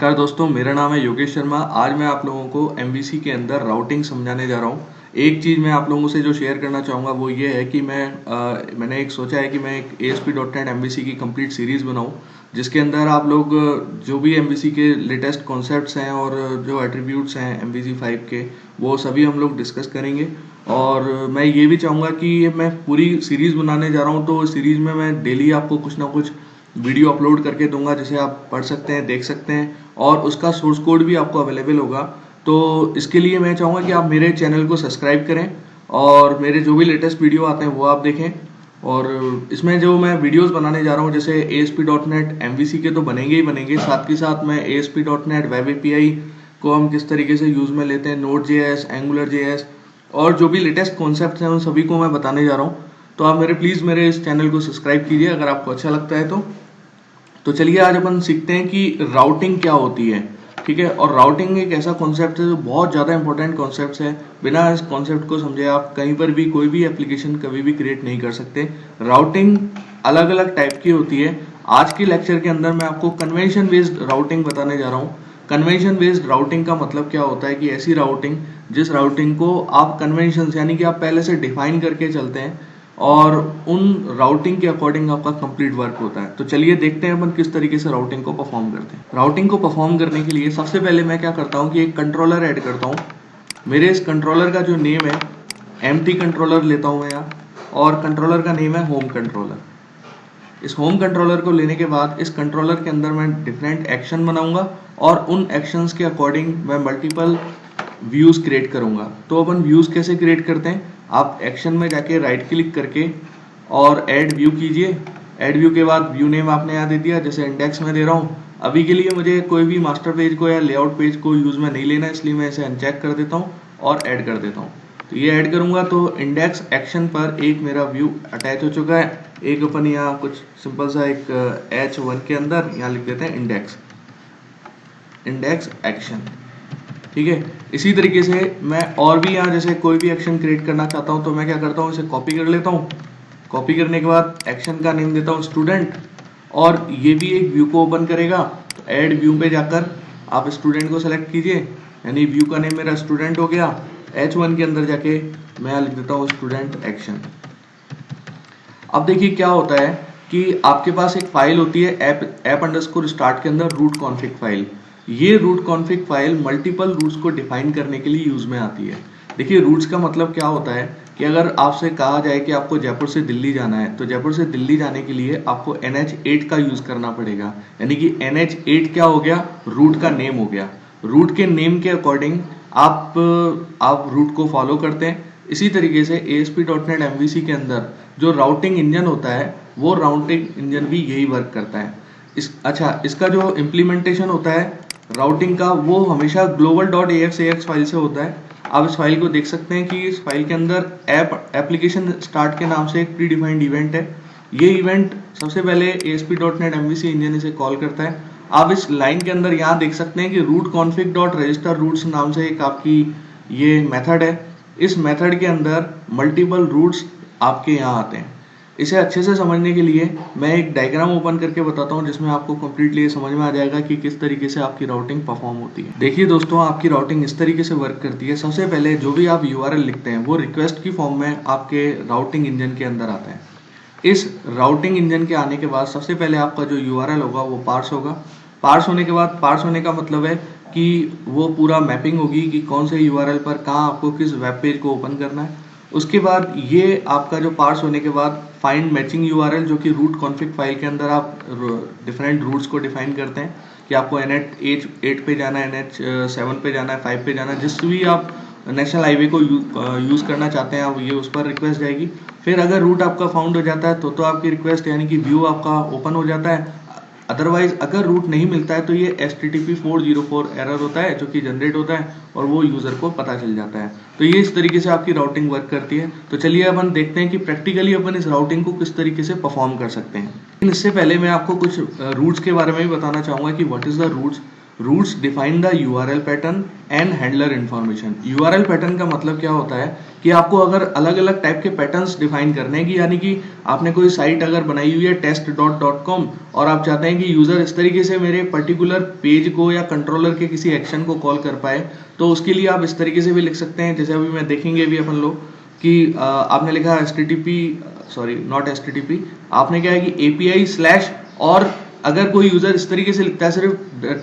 नमस्कार दोस्तों, मेरा नाम है योगेश शर्मा। आज मैं आप लोगों को एमवीसी के अंदर राउटिंग समझाने जा रहा हूँ। एक चीज़ मैं आप लोगों से जो शेयर करना चाहूँगा वो ये है कि मैंने एक सोचा है कि मैं एक ASP.NET एमवीसी की कंप्लीट सीरीज़ बनाऊँ, जिसके अंदर आप लोग जो भी एमवीसी के लेटेस्ट कॉन्सेप्ट्स हैं और जो एट्रीब्यूट्स हैं एमवीसी 5 के, वो सभी हम लोग डिस्कस करेंगे। और मैं ये भी चाहूँगा कि ये मैं पूरी सीरीज़ बनाने जा रहा हूँ, तो सीरीज़ में मैं डेली आपको कुछ ना कुछ वीडियो अपलोड करके दूंगा, जिसे आप पढ़ सकते हैं, देख सकते हैं, और उसका सोर्स कोड भी आपको अवेलेबल होगा। तो इसके लिए मैं चाहूँगा कि आप मेरे चैनल को सब्सक्राइब करें और मेरे जो भी लेटेस्ट वीडियो आते हैं वो आप देखें। और इसमें जो मैं वीडियोस बनाने जा रहा हूँ, जैसे ASP.NET MVC के तो बनेंगे ही बनेंगे, साथ ही साथ मैं ASP.NET वेब API को हम किस तरीके से यूज़ में लेते हैं, Node.js, AngularJS और जो भी लेटेस्ट कॉन्सेप्ट हैं उन सभी को मैं बताने जा रहा हूँ। तो आप प्लीज़ मेरे इस चैनल को सब्सक्राइब कीजिए अगर आपको अच्छा लगता है तो चलिए आज अपन सीखते हैं कि राउटिंग क्या होती है। ठीक है, और राउटिंग एक ऐसा कॉन्सेप्ट है जो बहुत ज़्यादा इंपॉर्टेंट कॉन्सेप्ट है। बिना इस कॉन्सेप्ट को समझे आप कहीं पर भी कोई भी एप्लीकेशन कभी भी क्रिएट नहीं कर सकते। राउटिंग अलग अलग टाइप की होती है। आज के लेक्चर के अंदर मैं आपको कन्वेंशन बेस्ड राउटिंग बताने जा रहा हूँ। कन्वेंशन बेस्ड राउटिंग का मतलब क्या होता है कि ऐसी राउटिंग जिस राउटिंग को आप कन्वेंशन यानी कि आप पहले से डिफाइन करके चलते हैं और उन राउटिंग के अकॉर्डिंग आपका कंप्लीट वर्क होता है। तो चलिए देखते हैं अपन किस तरीके से राउटिंग को परफॉर्म करते हैं। राउटिंग को परफॉर्म करने के लिए सबसे पहले मैं क्या करता हूँ कि एक कंट्रोलर ऐड करता हूँ। मेरे इस कंट्रोलर का जो नेम है एम्प्टी कंट्रोलर लेता हूँ मैं यहाँ, और कंट्रोलर का नेम है होम कंट्रोलर। इस होम कंट्रोलर को लेने के बाद इस कंट्रोलर के अंदर मैं डिफरेंट एक्शन बनाऊंगा और उन एक्शंस के अकॉर्डिंग मैं मल्टीपल व्यूज क्रिएट करूंगा। तो अपन व्यूज कैसे क्रिएट करते हैं, आप एक्शन में जाके राइट क्लिक करके और ऐड व्यू कीजिए। ऐड व्यू के बाद व्यू नेम आपने यहाँ दे दिया, जैसे इंडेक्स में दे रहा हूँ। अभी के लिए मुझे कोई भी मास्टर पेज को या लेआउट पेज को यूज में नहीं लेना है, इसलिए मैं इसे अनचेक कर देता हूँ और ऐड कर देता हूँ। तो ये ऐड करूंगा तो इंडेक्स एक्शन पर एक मेरा व्यू अटैच हो चुका है। एक अपन यहाँ कुछ सिंपल सा एक H1 के अंदर यहाँ लिख देते हैं इंडेक्स एक्शन। ठीक है, इसी तरीके से मैं और भी यहाँ जैसे कोई भी एक्शन क्रिएट करना चाहता हूँ तो मैं क्या करता हूँ, इसे कॉपी कर लेता हूँ। कॉपी करने के बाद एक्शन का नेम देता हूँ स्टूडेंट, और ये भी एक व्यू को ओपन करेगा। तो ऐड व्यू पे जाकर आप स्टूडेंट को सेलेक्ट कीजिए, यानी व्यू का नेम मेरा स्टूडेंट हो गया। H1 के अंदर जाके मैं लिख देता हूँ स्टूडेंट एक्शन। अब देखिए क्या होता है कि आपके पास एक फाइल होती है app_start के अंदर रूट कॉन्फिग फाइल। ये route config file multiple routes को डिफाइन करने के लिए यूज में आती है। देखिए रूट्स का मतलब क्या होता है कि अगर आपसे कहा जाए कि आपको जयपुर से दिल्ली जाना है, तो जयपुर से दिल्ली जाने के लिए आपको NH8 का यूज करना पड़ेगा। यानी कि NH8 क्या हो गया, रूट का नेम हो गया। रूट के नेम के अकॉर्डिंग आप रूट को फॉलो करते हैं। इसी तरीके से ASP.NET MVC के अंदर जो राउटिंग इंजन होता है वो राउटिंग इंजन भी यही वर्क करता है। इसका जो इम्प्लीमेंटेशन होता है राउटिंग का, वो हमेशा global.axax फाइल से होता है। आप इस फाइल को देख सकते हैं कि इस फाइल के अंदर एप्लीकेशन स्टार्ट के नाम से एक प्री डिफाइंड इवेंट है। ये इवेंट सबसे पहले ASP.NET MVC इंजन इसे कॉल करता है। आप इस लाइन के अंदर यहाँ देख सकते हैं कि root config.register रूट्स नाम से एक आपकी ये मेथड है। इस मेथड के अंदर मल्टीपल रूट्स आपके यहाँ आते हैं। इसे अच्छे से समझने के लिए मैं एक डायग्राम ओपन करके बताता हूँ, जिसमें आपको कंप्लीटली ये समझ में आ जाएगा कि किस तरीके से आपकी राउटिंग परफॉर्म होती है। देखिए दोस्तों, आपकी राउटिंग इस तरीके से वर्क करती है। सबसे पहले जो भी आप URL लिखते हैं वो रिक्वेस्ट की फॉर्म में आपके राउटिंग इंजन के अंदर आता है। इस राउटिंग इंजन के आने के बाद सबसे पहले आपका जो URL होगा वो पार्स होगा। पार्स होने के बाद, पार्स होने का मतलब है कि वो पूरा मैपिंग होगी कि कौन से URL पर कहाँ आपको किस वेब पेज को ओपन करना है। उसके बाद ये आपका जो पार्स होने के बाद फाइंड मैचिंग URL, जो कि रूट कॉन्फिग फाइल के अंदर आप डिफरेंट रूट्स को डिफाइन करते हैं कि आपको NH8 पे जाना है, NH7 पे जाना है, 5 पे जाना है, जिस भी आप नेशनल हाईवे को यूज़ करना चाहते हैं आप, ये उस पर रिक्वेस्ट जाएगी। फिर अगर रूट आपका फाउंड हो जाता है तो आपकी रिक्वेस्ट यानी कि व्यू आपका ओपन हो जाता है। अदरवाइज अगर रूट नहीं मिलता है तो ये HTTP 404 एरर होता है जो कि जनरेट होता है और वो यूज़र को पता चल जाता है। तो ये इस तरीके से आपकी राउटिंग वर्क करती है। तो चलिए अपन देखते हैं कि प्रैक्टिकली अपन इस राउटिंग को किस तरीके से परफॉर्म कर सकते हैं। लेकिन इससे पहले मैं आपको कुछ रूट्स के बारे में भी बताना चाहूँगा कि what is the routes. Routes define the URL pattern and handler information. URL pattern का मतलब क्या होता है कि आपको अगर अलग अलग टाइप के पैटर्न्स डिफाइन करने हैं कि यानी कि आपने कोई साइट अगर बनाई हुई है test.com और आप चाहते हैं कि यूजर इस तरीके से मेरे पर्टिकुलर पेज को या कंट्रोलर के किसी एक्शन को कॉल कर पाए, तो उसके लिए आप इस तरीके से भी लिख सकते हैं। जैसे अभी मैं देखेंगे भी अपन लोग कि आपने लिखा HTTP, सॉरी नॉट HTTP, आपने क्या है कि API स्लैश, और अगर कोई यूजर इस तरीके से लिखता है सिर्फ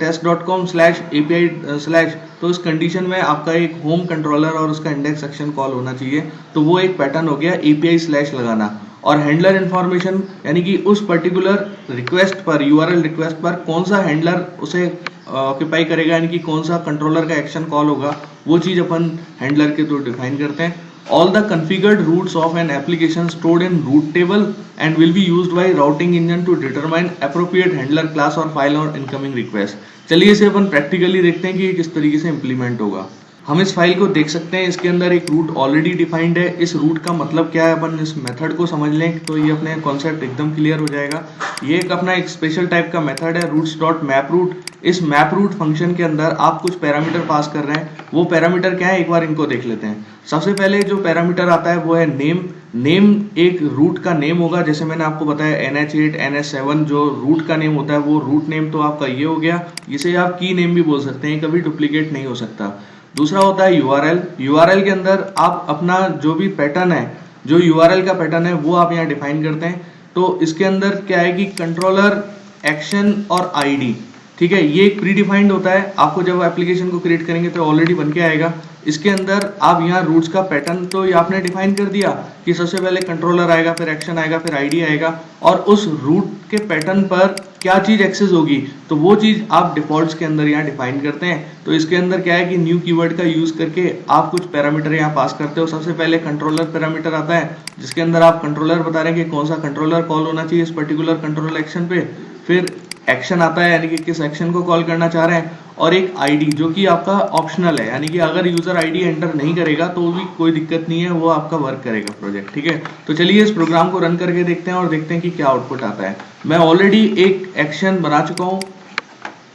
test.com/API स्लैश, तो इस कंडीशन में आपका एक होम कंट्रोलर और उसका इंडेक्स सेक्शन कॉल होना चाहिए। तो वो एक पैटर्न हो गया API स्लैश लगाना। और हैंडलर इन्फॉर्मेशन यानी कि उस पर्टिकुलर रिक्वेस्ट पर, यूआरएल रिक्वेस्ट पर कौन सा हैंडलर उसे ऑक्यूपाई करेगा, यानी कि कौन सा कंट्रोलर का एक्शन कॉल होगा, वो चीज अपन हैंडलर के थ्रू डिफाइन करते हैं। All the configured routes of an application stored in route table and will be used by routing engine to determine appropriate handler class or file or incoming request। चलिए इसे अपन practically देखते हैं कि ये किस तरीके से इम्प्लीमेंट होगा। हम इस फाइल को देख सकते हैं, इसके अंदर एक रूट ऑलरेडी डिफाइंड है। इस रूट का मतलब क्या है, अपन इस मेथड को समझ लें तो ये अपने कॉन्सेप्ट एकदम क्लियर हो जाएगा। ये एक अपना एक स्पेशल टाइप का मेथड है routes.maproot। इस मैपरूट फंक्शन के अंदर आप कुछ पैरामीटर पास कर रहे हैं। वो पैरामीटर क्या है, एक बार इनको देख लेते हैं। सबसे पहले जो पैरामीटर आता है वो है नेम। नेम एक रूट का नेम होगा, जैसे मैंने आपको बताया NH8 NH7 जो रूट का नेम होता है वो रूट नेम तो आपका ये हो गया। इसे आप की नेम भी बोल सकते हैं, कभी डुप्लीकेट नहीं हो सकता। दूसरा होता है यूआरएल। यूआरएल के अंदर आप अपना जो भी पैटर्न है, जो यूआरएल का पैटर्न है वो आप यहाँ डिफाइन करते हैं। तो इसके अंदर क्या है कि कंट्रोलर, एक्शन और आईडी, ठीक है, ये एक प्री डिफाइंड होता है। आपको जब एप्लीकेशन को क्रिएट करेंगे तो ऑलरेडी बन के आएगा। इसके अंदर आप यहाँ रूट्स का पैटर्न तो ये आपने डिफाइन कर दिया कि सबसे पहले कंट्रोलर आएगा, फिर एक्शन आएगा, फिर आईडी आएगा, और उस रूट के पैटर्न पर क्या चीज एक्सेस होगी तो वो चीज आप डिफॉल्ट्स के अंदर यहाँ डिफाइन करते हैं। तो इसके अंदर क्या है कि न्यू कीवर्ड का यूज करके आप कुछ पैरामीटर यहाँ पास करते हो। सबसे पहले कंट्रोलर पैरामीटर आता है, जिसके अंदर आप कंट्रोलर बता रहे हैं कि कौन सा कंट्रोलर कॉल होना चाहिए इस पर्टिकुलर कंट्रोल एक्शन पे। फिर एक्शन आता है, यानी कि किस एक्शन को कॉल करना चाह रहे हैं, और एक आईडी जो कि आपका ऑप्शनल है, यानी कि अगर यूजर आईडी एंटर नहीं करेगा तो भी कोई दिक्कत नहीं है, वो आपका वर्क करेगा प्रोजेक्ट, ठीक है। तो चलिए इस प्रोग्राम को रन करके देखते हैं और देखते हैं कि क्या आउटपुट आता है। मैं ऑलरेडी एक एक्शन बना चुका हूँ,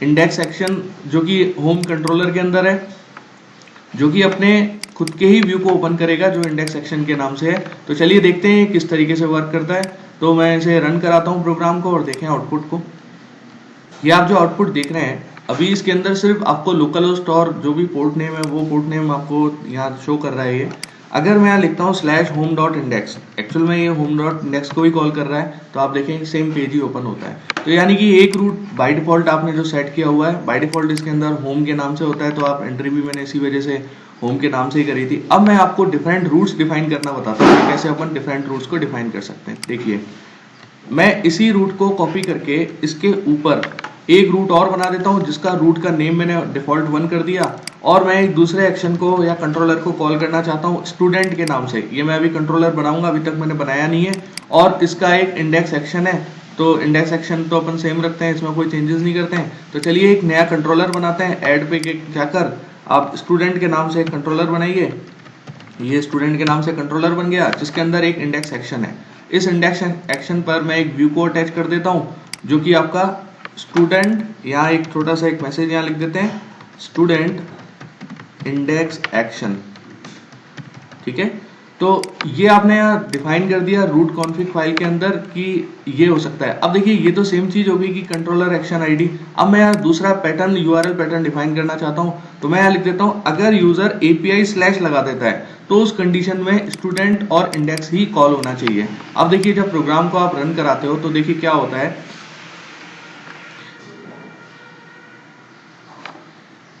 इंडेक्स एक्शन, जो कि होम कंट्रोलर के अंदर है, जो कि अपने खुद के ही व्यू को ओपन करेगा जो इंडेक्स एक्शन के नाम से है। तो चलिए देखते हैं किस तरीके से वर्क करता है। तो मैं इसे रन कराता हूँ प्रोग्राम को और देखें आउटपुट को। ये आप जो आउटपुट देख रहे हैं अभी, इसके अंदर सिर्फ आपको लोकल होस्ट और जो भी पोर्ट नेम है वो पोर्ट नेम आपको यहाँ शो कर रहा है ये। अगर मैं यहाँ लिखता हूँ /home.index, एक्चुअल में ये home.index को भी कॉल कर रहा है, तो आप देखें सेम पेज ही ओपन होता है। तो यानी कि एक रूट बाय डिफॉल्ट आपने जो सेट किया हुआ है, बाय डिफॉल्ट इसके अंदर होम के नाम से होता है, तो आप एंट्री भी मैंने इसी वजह से होम के नाम से ही करी थी। अब मैं आपको डिफरेंट रूट्स डिफाइन करना बताता हूँ, कैसे अपन डिफरेंट रूट्स को डिफाइन कर सकते हैं। देखिए, मैं इसी रूट को कॉपी करके इसके ऊपर एक रूट और बना देता हूं, जिसका रूट का नेम मैंने डिफॉल्ट 1 कर दिया, और मैं एक दूसरे एक्शन को या कंट्रोलर को कॉल करना चाहता हूं स्टूडेंट के नाम से। ये मैं अभी कंट्रोलर बनाऊंगा, अभी तक मैंने बनाया नहीं है, और इसका एक इंडेक्स एक्शन है। तो इंडेक्स एक्शन तो अपन सेम रखते हैं, इसमें कोई चेंजेस नहीं करते हैं। तो चलिए एक नया कंट्रोलर बनाते हैं। ऐड पे जाकर आप स्टूडेंट के नाम से एक कंट्रोलर बनाइए। ये स्टूडेंट के नाम से कंट्रोलर बन गया, जिसके अंदर एक इंडेक्स एक्शन है। इस इंडेक्स एक्शन पर मैं एक व्यू को अटैच कर देता हूँ, जो कि आपका स्टूडेंट, यहाँ एक छोटा सा एक मैसेज यहाँ लिख देते हैं, स्टूडेंट इंडेक्स एक्शन, ठीक है। तो ये आपने यहाँ डिफाइन कर दिया रूट कॉन्फ़िग फाइल के अंदर कि ये हो सकता है। अब देखिए ये तो सेम चीज होगी कि कंट्रोलर एक्शन आईडी। अब मैं यहाँ दूसरा पैटर्न, यूआरएल पैटर्न डिफाइन करना चाहता हूँ, तो मैं यहाँ लिख देता हूँ अगर यूजर API स्लैश लगा देता है तो उस कंडीशन में स्टूडेंट और इंडेक्स ही कॉल होना चाहिए। अब देखिए जब प्रोग्राम को आप रन कराते हो तो देखिए क्या होता है।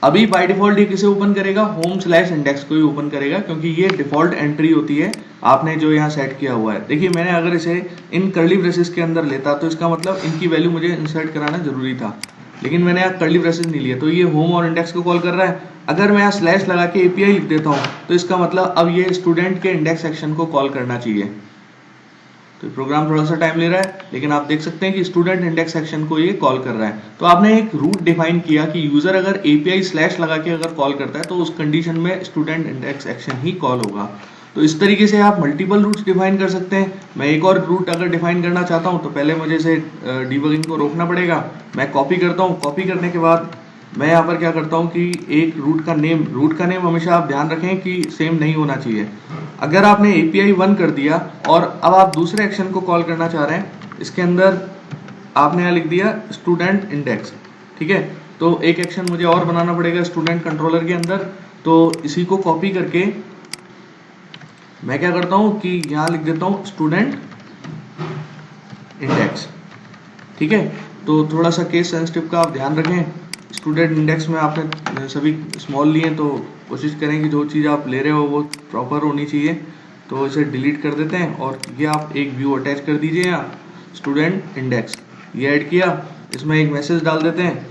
अभी बाय डिफॉल्ट ये किसे ओपन करेगा, home/index को ही ओपन करेगा, क्योंकि ये डिफॉल्ट एंट्री होती है आपने जो यहाँ सेट किया हुआ है। देखिए मैंने अगर इसे इन कर्ली ब्रेसेस के अंदर लेता तो इसका मतलब इनकी वैल्यू मुझे इंसर्ट कराना जरूरी था, लेकिन मैंने यहाँ कर्ली ब्रेसेस नहीं लिया, तो ये होम और इंडेक्स को कॉल कर रहा है। अगर मैं यहाँ स्लैश लगा के API लिख देता हूँ तो इसका मतलब अब ये स्टूडेंट के इंडेक्स सेक्शन को कॉल करना चाहिए। तो प्रोग्राम थोड़ा सा टाइम ले रहा है, लेकिन आप देख सकते हैं कि स्टूडेंट इंडेक्स सेक्शन को ये कॉल कर रहा है। तो आपने एक रूट डिफाइन किया कि यूजर अगर API स्लैश लगा के अगर कॉल करता है तो उस कंडीशन में स्टूडेंट इंडेक्स सेक्शन ही कॉल होगा। तो इस तरीके से आप मल्टीपल रूट्स डिफाइन कर सकते हैं। मैं एक और रूट अगर डिफाइन करना चाहता हूं तो पहले मुझे इसे डीबगिंग को रोकना पड़ेगा। मैं कॉपी करता हूं, कॉपी करने के बाद मैं यहाँ पर क्या करता हूँ कि एक रूट का नेम हमेशा आप ध्यान रखें कि सेम नहीं होना चाहिए। अगर आपने API 1 कर दिया और अब आप दूसरे एक्शन को कॉल करना चाह रहे हैं, इसके अंदर आपने यहाँ लिख दिया स्टूडेंट इंडेक्स, ठीक है। तो एक एक्शन मुझे और बनाना पड़ेगा स्टूडेंट कंट्रोलर के अंदर। तो इसी को कॉपी करके मैं क्या करता हूँ कि यहाँ लिख देता हूँ स्टूडेंट इंडेक्स, ठीक है। तो थोड़ा सा केस सेंसिटिव का आप ध्यान रखें। स्टूडेंट इंडेक्स में आपने सभी स्मॉल लिए, तो कोशिश करें कि जो चीज़ आप ले रहे हो वो प्रॉपर होनी चाहिए। तो इसे डिलीट कर देते हैं और ये आप एक व्यू अटैच कर दीजिए यहाँ स्टूडेंट इंडेक्स, ये ऐड किया। इसमें एक मैसेज डाल देते हैं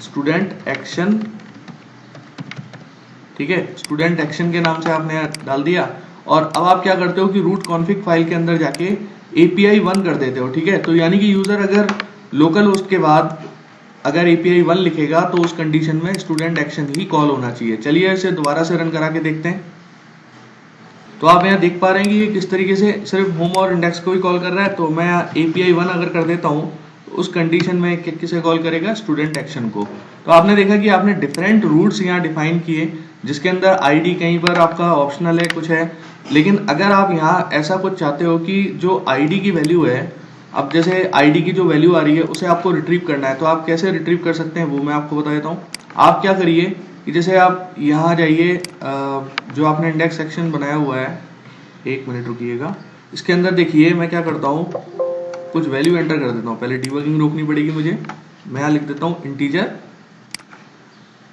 स्टूडेंट एक्शन, ठीक है। स्टूडेंट एक्शन के नाम से आपने डाल दिया। और अब आप क्या करते हो कि रूट कॉन्फ़िग फाइल के अंदर जाके API 1 कर देते हो, ठीक है। तो यानी कि यूजर अगर लोकल होस्ट के बाद अगर API 1 लिखेगा तो उस कंडीशन में स्टूडेंट एक्शन ही कॉल होना चाहिए। चलिए इसे दोबारा से रन करा के देखते हैं। तो आप यहाँ देख पा रहे हैं कि ये किस तरीके से सिर्फ होम और इंडेक्स को ही कॉल कर रहा है। तो मैं API 1 अगर कर देता हूँ तो उस कंडीशन में किसे कॉल करेगा, स्टूडेंट एक्शन को। तो आपने देखा कि आपने डिफरेंट रूट्स यहाँ डिफाइन किए, जिसके अंदर ID कहीं पर आपका ऑप्शनल है, कुछ है। लेकिन अगर आप यहाँ ऐसा कुछ चाहते हो कि जो ID की वैल्यू है, अब जैसे ID की जो वैल्यू आ रही है उसे आपको रिट्रीव करना है, तो आप कैसे रिट्रीव कर सकते हैं वो मैं आपको बता देता हूँ। आप क्या करिए कि जैसे आप यहाँ जाइए, जो आपने इंडेक्स सेक्शन बनाया हुआ है, एक मिनट रुकिएगा, इसके अंदर देखिए मैं क्या करता हूँ, कुछ वैल्यू एंटर कर देता हूँ। पहले डीबगिंग रोकनी पड़ेगी मुझे। मैं यहाँ लिख देता हूँ इंटीजर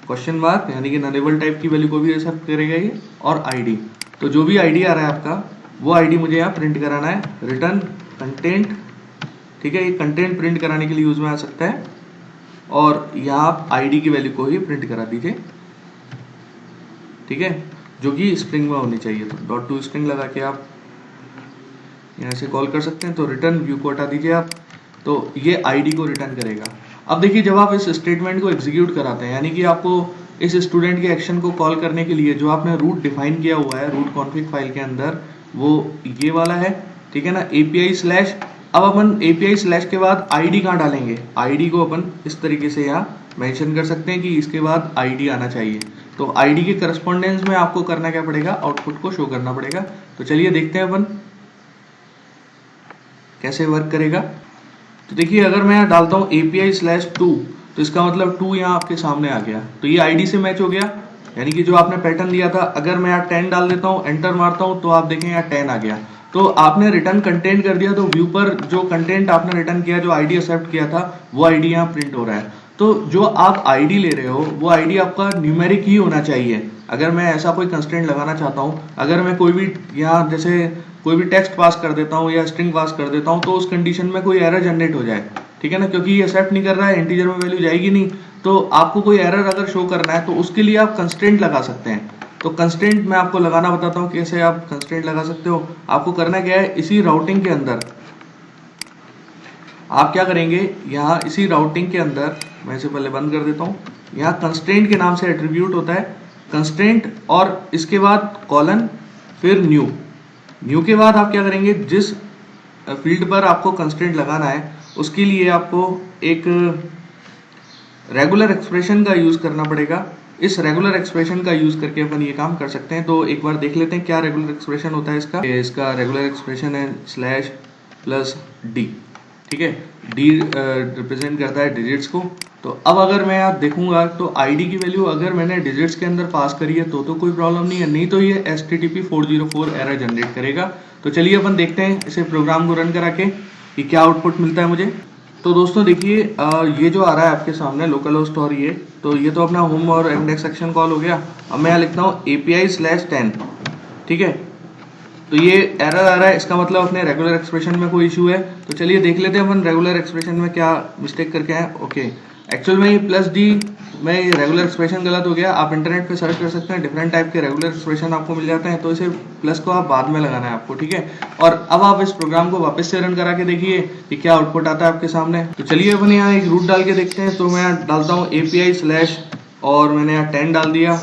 क्वेश्चन मार्क, यानी कि ननेबल टाइप की वैल्यू को भी एक्सेप्ट करेगा ये, और ID। तो जो भी ID आ रहा है आपका, वो ID मुझे यहाँ प्रिंट कराना है। रिटर्न कंटेंट, ठीक है, ये कंटेंट प्रिंट कराने के लिए यूज में आ सकता है। और यहाँ आप ID की वैल्यू को ही प्रिंट करा दीजिए, ठीक है, जो कि स्ट्रिंग में होनी चाहिए। तो .to स्ट्रिंग लगा के आप यहाँ से कॉल कर सकते हैं। तो रिटर्न व्यू को हटा दीजिए आप, तो ये ID को रिटर्न करेगा। अब देखिए जब आप इस स्टेटमेंट को एग्जीक्यूट कराते हैं, यानी कि आपको इस स्टूडेंट के एक्शन को कॉल करने के लिए जो आपने रूट डिफाइन किया हुआ है रूट कॉन्फ़िग फाइल के अंदर, वो ये वाला है, ठीक है ना, API/। अब अपन API/ के बाद ID कहाँ डालेंगे, ID को अपन इस तरीके से यहाँ मेंशन कर सकते हैं कि इसके बाद ID आना चाहिए। तो ID के करस्पॉन्डेंस में आपको करना क्या पड़ेगा, आउटपुट को शो करना पड़ेगा। तो चलिए देखते हैं अपन कैसे वर्क करेगा। तो देखिए अगर मैं यहाँ डालता हूँ API/2, तो इसका मतलब 2 यहाँ आपके सामने आ गया, तो ये ID से मैच हो गया, यानी कि जो आपने पैटर्न दिया था। अगर मैं यहाँ 10 डाल देता हूँ, एंटर मारता हूँ, तो आप देखें यहाँ 10 आ गया। तो आपने रिटर्न कंटेंट कर दिया, तो व्यू पर जो कंटेंट आपने रिटर्न किया, जो ID एक्सेप्ट किया था, वो ID यहाँ प्रिंट हो रहा है। तो जो आप ID ले रहे हो वो ID आपका न्यूमेरिक ही होना चाहिए। अगर मैं ऐसा कोई कंस्ट्रेंट लगाना चाहता हूँ, अगर मैं कोई भी यहाँ जैसे कोई भी टेक्स्ट पास कर देता हूँ या स्ट्रिंग पास कर देता हूँ, तो उस कंडीशन में कोई एरर जनरेट हो जाए, ठीक है ना, क्योंकि ये एक्सेप्ट नहीं कर रहा है, इंटीजर में वैल्यू जाएगी नहीं। तो आपको कोई एरर अगर शो करना है तो उसके लिए आप कंस्ट्रेंट लगा सकते हैं। तो कंस्ट्रेंट मैं आपको लगाना बताता हूँ कैसे आप कंस्ट्रेंट लगा सकते हो। आपको करना क्या है, इसी राउटिंग के अंदर आप क्या करेंगे, यहाँ इसी राउटिंग के अंदर, मैं इसे पहले बंद कर देता हूँ, यहाँ कंस्ट्रेंट के नाम से एट्रीब्यूट होता है कंस्ट्रेंट, और इसके बाद कॉलन, फिर न्यू के बाद आप क्या करेंगे, जिस फील्ड पर आपको कंस्ट्रेंट लगाना है उसके लिए आपको एक रेगुलर एक्सप्रेशन का यूज करना पड़ेगा। इस रेगुलर एक्सप्रेशन का यूज करके अपन ये काम कर सकते हैं। तो एक बार देख लेते हैं क्या रेगुलर एक्सप्रेशन होता है इसका। इसका रेगुलर एक्सप्रेशन है /D, ठीक है, D रिप्रेजेंट करता है डिजिट्स को। तो अब अगर मैं आप देखूंगा तो ID की वैल्यू अगर मैंने डिजिट्स के अंदर पास करी है तो कोई प्रॉब्लम नहीं है, नहीं तो ये HTTP 404 एरर जनरेट करेगा। तो चलिए अपन देखते हैं इसे प्रोग्राम को रन करा के कि क्या आउटपुट मिलता है मुझे। तो दोस्तों देखिए ये जो आ रहा है आपके सामने लोकल होस्ट, और ये तो अपना होम और इंडेक्स सेक्शन कॉल हो गया। अब मैं यहाँ लिखता हूँ API/10, ठीक है। तो ये एरर आ रहा है, इसका मतलब अपने रेगुलर एक्सप्रेशन में कोई इशू है। तो चलिए देख लेते हैं अपन रेगुलर एक्सप्रेशन में क्या मिस्टेक करके आए। ओके, एक्चुअल में ये +D में रेगुलर एक्सप्रेशन गलत हो गया। आप इंटरनेट पे सर्च कर सकते हैं, डिफरेंट टाइप के रेगुलर एक्सप्रेशन आपको मिल जाते हैं। तो इसे प्लस को आप बाद में लगाना है आपको, ठीक है। और अब आप इस प्रोग्राम को वापस से रन करा के देखिए कि क्या आउटपुट आता है आपके सामने। तो चलिए अपन यहाँ एक रूट डाल के देखते हैं। तो मैं डालता हूँ API/ और मैंने यहाँ 10 डाल दिया।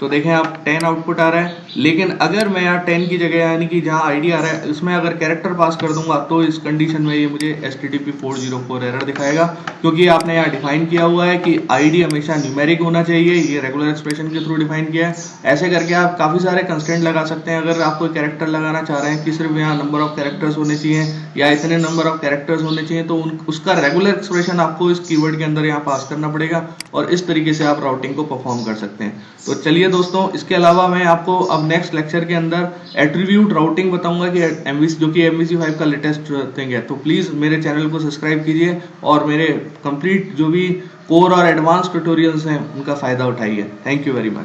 तो देखें आप 10 आउटपुट आ रहा है, लेकिन अगर मैं यहाँ 10 की जगह यानी कि जहाँ आईडी आ रहा है इसमें अगर कैरेक्टर पास कर दूंगा तो इस कंडीशन में ये मुझे HTTP 404 एरर दिखाएगा, क्योंकि आपने यहाँ डिफाइन किया हुआ है कि आईडी हमेशा न्यूमेरिक होना चाहिए, ये रेगुलर एक्सप्रेशन के थ्रू डिफाइन किया है। ऐसे करके आप काफ़ी सारे कंस्टेंट लगा सकते हैं। अगर आप कोई कैरेक्टर लगाना चाह रहे हैं कि सिर्फ यहाँ नंबर ऑफ कैरेक्टर्स होने चाहिए या इतने नंबर ऑफ कैरेक्टर्स होने चाहिए, तो उसका रेगुलर एक्सप्रेशन आपको इस कीवर्ड के अंदर यहाँ पास करना पड़ेगा और इस तरीके से आप राउटिंग को परफॉर्म कर सकते हैं। तो चलिए दोस्तों, इसके अलावा मैं आपको अब नेक्स्ट लेक्चर के अंदर एट्रीब्यूट राउटिंग बताऊंगा कि MVC जो कि MVC5 का लेटेस्ट थिंग है। तो प्लीज़ मेरे चैनल को सब्सक्राइब कीजिए और मेरे कंप्लीट जो भी कोर और एडवांस ट्यूटोरियल्स हैं उनका फ़ायदा उठाइए। Thank you very much.